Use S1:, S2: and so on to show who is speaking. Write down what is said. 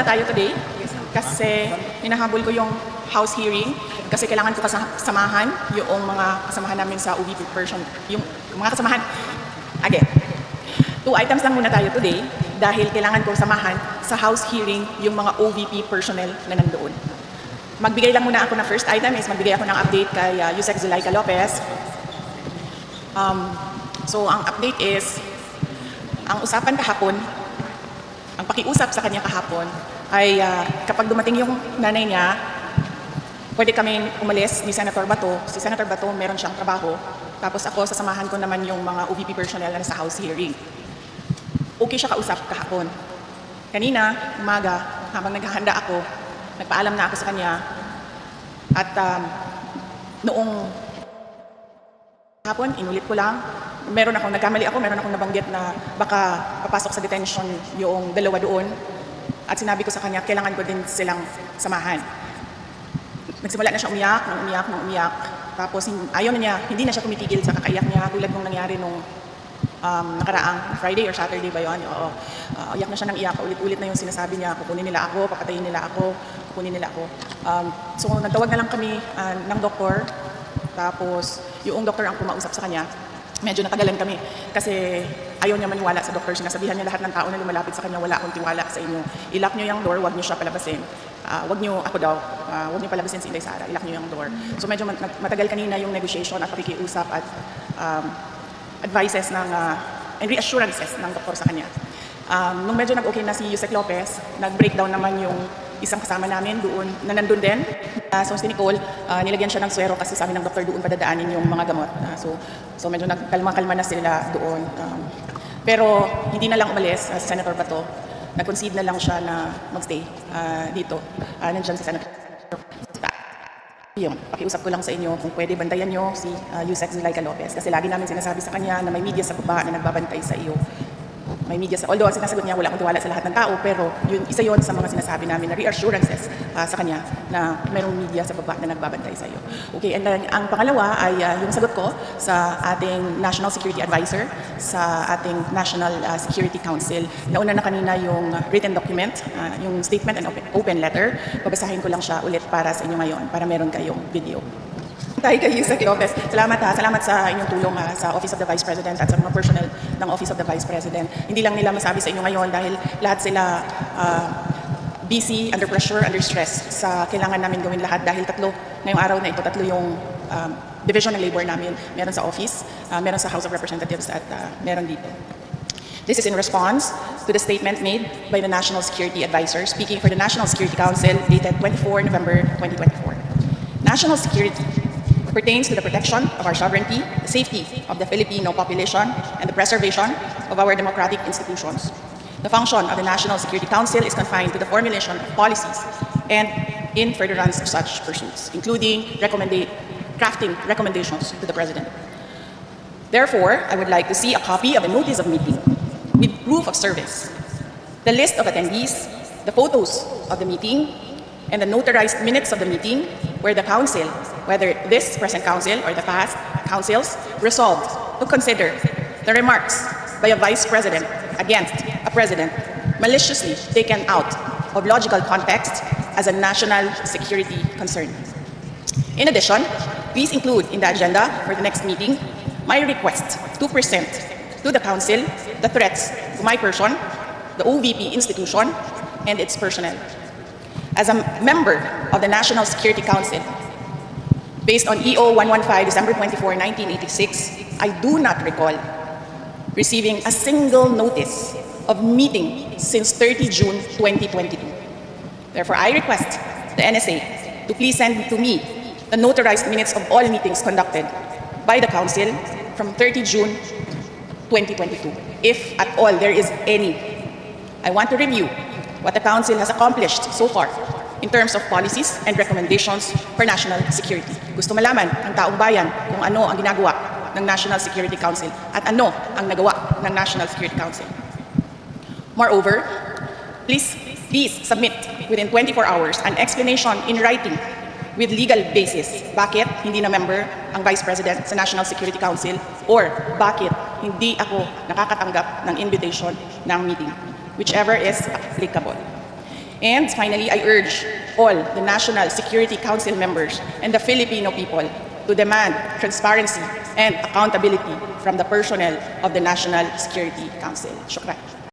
S1: tayo today kasi hinahabol ko yung house hearing kasi kailangan ko kasamahan yung mga kasamahan namin sa OVP version, yung mga kasamahan. Again, 2 items lang muna tayo today dahil kailangan ko samahan sa house hearing yung mga OVP personnel na nandoon. Magbigay lang muna ako ng first item is magbigay ako ng update kay Yusek Zulaika Lopez. So ang update is, ang usapan kahapon, ang pakiusap sa kanya kahapon ay kapag dumating yung nanay niya, pwede kami umalis ni Senator Bato. Si Senator Bato meron siyang trabaho. Tapos ako, sasamahan ko naman yung mga OVP personnel na sa house hearing. Okay siya kausap kahapon. Kanina, umaga, habang naghahanda ako, nagpaalam na ako sa kanya. At noong hapon, inulit ko lang, nagkamali ako, meron akong nabanggit na baka papasok sa detention yung dalawa doon. At sinabi ko sa kanya, kailangan ko din silang samahan. Nagsimula na siya umiyak. Tapos ayaw na niya, hindi na siya tumitigil sa kakaiyak niya tulad nung nangyari nung nakaraang Friday or Saturday ba yun? Oo. Iyak na siya ng iyak, ulit-ulit na yung sinasabi niya, kukunin nila ako, papatayin nila ako, kukunin nila ako. So nagtawag na lang kami ng doktor, tapos yung doktor ang pumausap sa kanya. Medyo natagalan kami kasi ayaw niya maniwala sa doktor. Sinasabihan niya lahat ng tao na lumalapit sa kanya, wala akong tiwala sa inyo. I-lock niyo yung door, wag niyo siya palabasin. Wag niyo, ako daw, wag niyo palabasin si Inday Sara, i-lock niyo yung door. So medyo matagal kanina yung negotiation at pakikiusap at advices and reassurances ng doktor sa kanya. Nung medyo nag-okay na si Yusek Lopez, nag-breakdown naman yung isang kasama namin doon, na nandun din. So si Nicole, nilagyan siya ng swero kasi sabi ng doktor doon padadaanin yung mga gamot. So medyo nagkalma-kalma na sila doon. Pero hindi na lang umalis si Senator Bato. Nag-concede na lang siya na magstay dito. Nandiyan si Senator. Yung pakiusap ko lang sa inyo kung pwede bantayan nyo si Yusek Zulaika Lopez kasi lagi namin sinasabi sa kanya na may media sa baba na nagbabantay sa iyo. May media sa, although sinasagot niya wala akong tiwala sa lahat ng tao, pero isa yon sa mga sinasabi namin na reassurances sa kanya na mayroong media sa baba na nagbabantay sa iyo. Okay, and then ang pangalawa ay yung sagot ko sa ating National Security Advisor, sa ating National Security Council. Nauna na kanina yung written document, yung statement and open letter. Babasahin ko lang siya ulit para sa inyo ngayon, para meron kayong video. Tayo kay Yusek Lopez. Salamat sa inyong tulong sa Office of the Vice President at sa mga personnel ng Office of the Vice President. Hindi lang nila masabi sa inyo ngayon dahil lahat sila busy, under pressure, under stress sa kailangan namin gawin lahat dahil ngayong araw na ito, tatlo yung division ng labor namin. Meron sa office, meron sa House of Representatives at meron dito. This is in response to the statement made by the National Security Advisor speaking for the National Security Council dated 24 November 2024. National security pertains to the protection of our sovereignty, the safety of the Filipino population, and the preservation of our democratic institutions. The function of the National Security Council is confined to the formulation of policies and in furtherance of such pursuits, including crafting recommendations to the President. Therefore, I would like to see a copy of the notice of meeting with proof of service, the list of attendees, the photos of the meeting, and the notarized minutes of the meeting where the council, whether this present council or the past councils, resolved to consider the remarks by a vice president against a president maliciously taken out of logical context as a national security concern. In addition, please include in the agenda for the next meeting my request to present to the council the threats to my person, the OVP institution, and its personnel. As a member of the National Security Council, based on EO 115, December 24, 1986, I do not recall receiving a single notice of meeting since 30 June 2022. Therefore, I request the NSA to please send to me the notarized minutes of all meetings conducted by the Council from 30 June 2022, if at all there is any. I want to review what the Council has accomplished so far in terms of policies and recommendations for national security. Gusto malaman ng taong bayan kung ano ang ginagawa ng National Security Council at ano ang nagawa ng National Security Council. Moreover, please submit within 24 hours an explanation in writing with legal basis bakit hindi na member ang Vice President sa National Security Council or bakit hindi ako nakakatanggap ng invitation ng meeting, whichever is applicable. And finally, I urge all the National Security Council members and the Filipino people to demand transparency and accountability from the personnel of the National Security Council. Shukran.